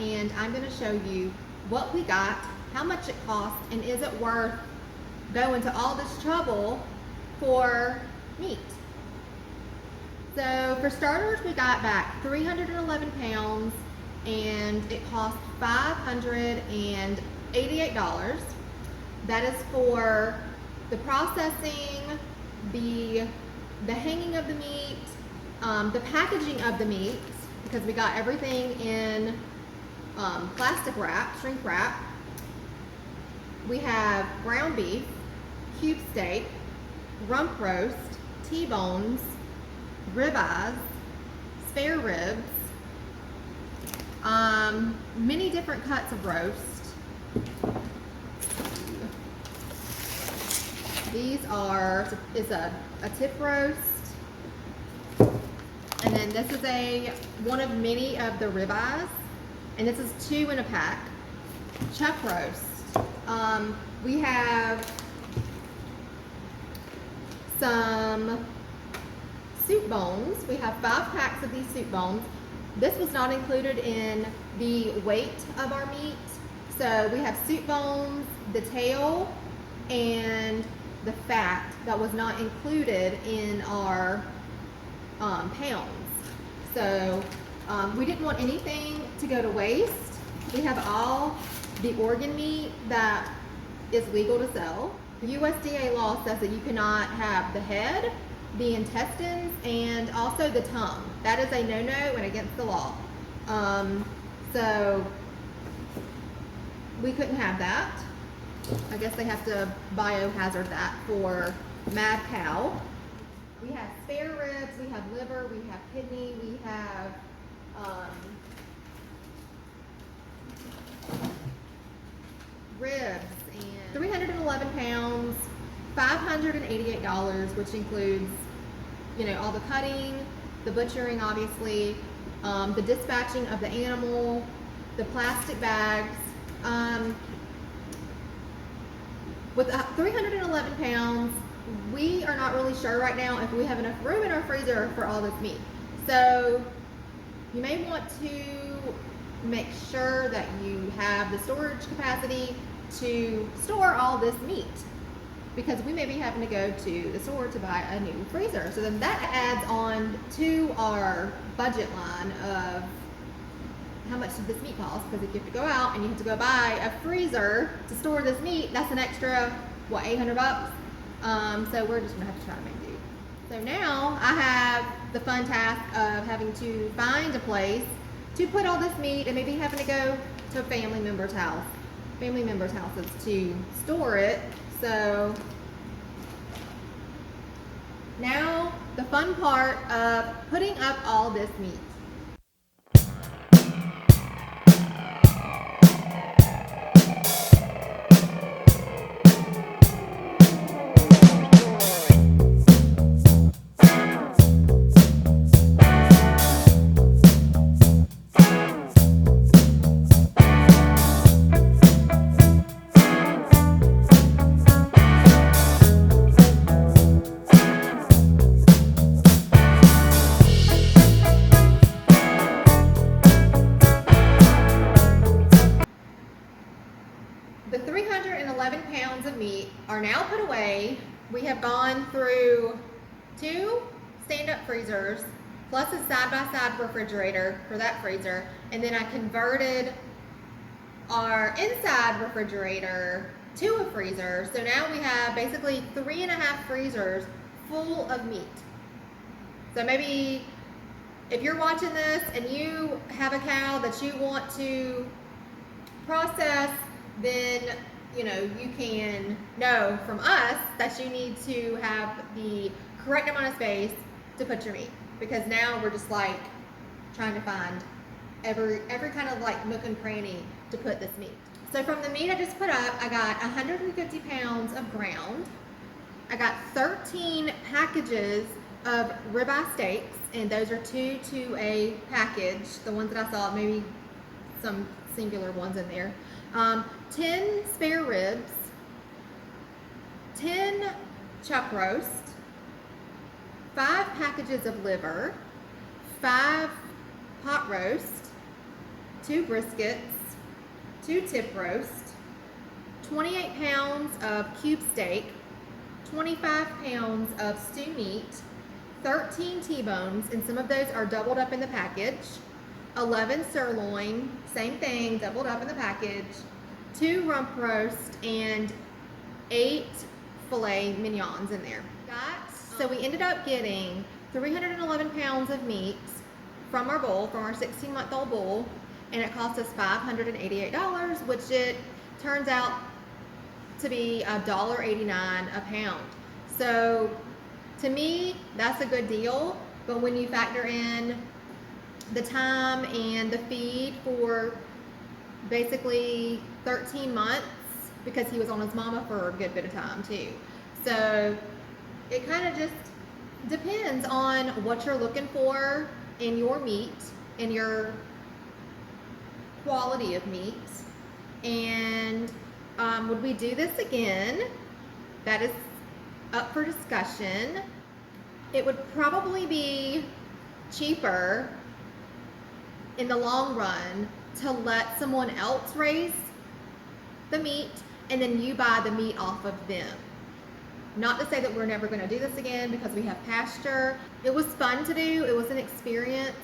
and I'm going to show you what we got, how much it cost, and is it worth going to all this trouble for meat. So for starters, we got back 311 pounds and it cost $588. That is for the processing, the hanging of the meat, the packaging of the meat, because we got everything in plastic wrap, shrink wrap. We have ground beef, cube steak, rump roast, T-bones, ribeyes, spare ribs, many different cuts of roast. These are, it's a tip roast, and then this is one of many of the ribeyes, and this is 2 in a pack. Chuck roast. We have some soup bones. We have 5 packs of these soup bones. This was not included in the weight of our meat. So we have soup bones, the tail, and the fat that was not included in our pounds. So we didn't want anything to go to waste. We have all the organ meat that is legal to sell. USDA law says that you cannot have the head, the intestines, and also the tongue. That is a no-no and against the law. So we couldn't have that. I guess they have to biohazard that for mad cow. We have spare ribs, we have liver, we have kidney, we have ribs, and 311 pounds, $588, which includes, you know, all the cutting, the butchering, obviously, the dispatching of the animal, the plastic bags. With 311 pounds, we are not really sure right now if we have enough room in our freezer for all this meat. So you may want to make sure that you have the storage capacity to store all this meat, because we may be having to go to the store to buy a new freezer. So then that adds on to our budget line of how much did this meat cost, because if you have to go out and you have to go buy a freezer to store this meat, that's an extra, what, 800 bucks? So we're just gonna have to try to make do. So now I have the fun task of having to find a place to put all this meat, and maybe having to go to a family member's houses to store it. So now the fun part of putting up all this meat. The 311 pounds of meat are now put away. We have gone through 2 stand-up freezers, plus a side-by-side refrigerator for that freezer, and then I converted our inside refrigerator to a freezer. So now we have basically 3.5 freezers full of meat. So maybe if you're watching this and you have a cow that you want to process, then you know you can know from us that you need to have the correct amount of space to put your meat, because now we're just like trying to find every kind of like nook and cranny to put this meat. So from the meat I just put up, I got 150 pounds of ground. I got 13 packages of ribeye steaks, and those are 2 to a package. The ones that I saw, maybe some singular ones in there. 10 spare ribs, 10 chuck roast, 5 packages of liver, 5 pot roast, 2 briskets, 2 tip roast, 28 pounds of cube steak, 25 pounds of stew meat, 13 T-bones, and some of those are doubled up in the package, 11 sirloin, same thing, doubled up in the package, 2 rump roast, and 8 filet mignons in there. So we ended up getting 311 pounds of meat from our bull, from our 16-month-old bull, and it cost us $588, which it turns out to be $1.89 a pound. So to me, that's a good deal, but when you factor in the time and the feed for basically 13 months, because he was on his mama for a good bit of time too. So it kind of just depends on what you're looking for in your meat, in your quality of meat. And would we do this again? That is up for discussion. It would probably be cheaper in the long run to let someone else raise the meat and then you buy the meat off of them. Not to say that we're never going to do this again, because we have pasture. It was fun to do. It was an experience,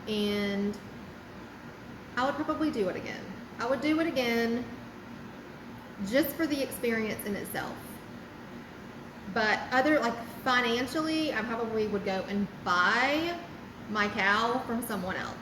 and I would probably do it again. I would do it again just for the experience in itself. But financially, I probably would go and buy my cow from someone else.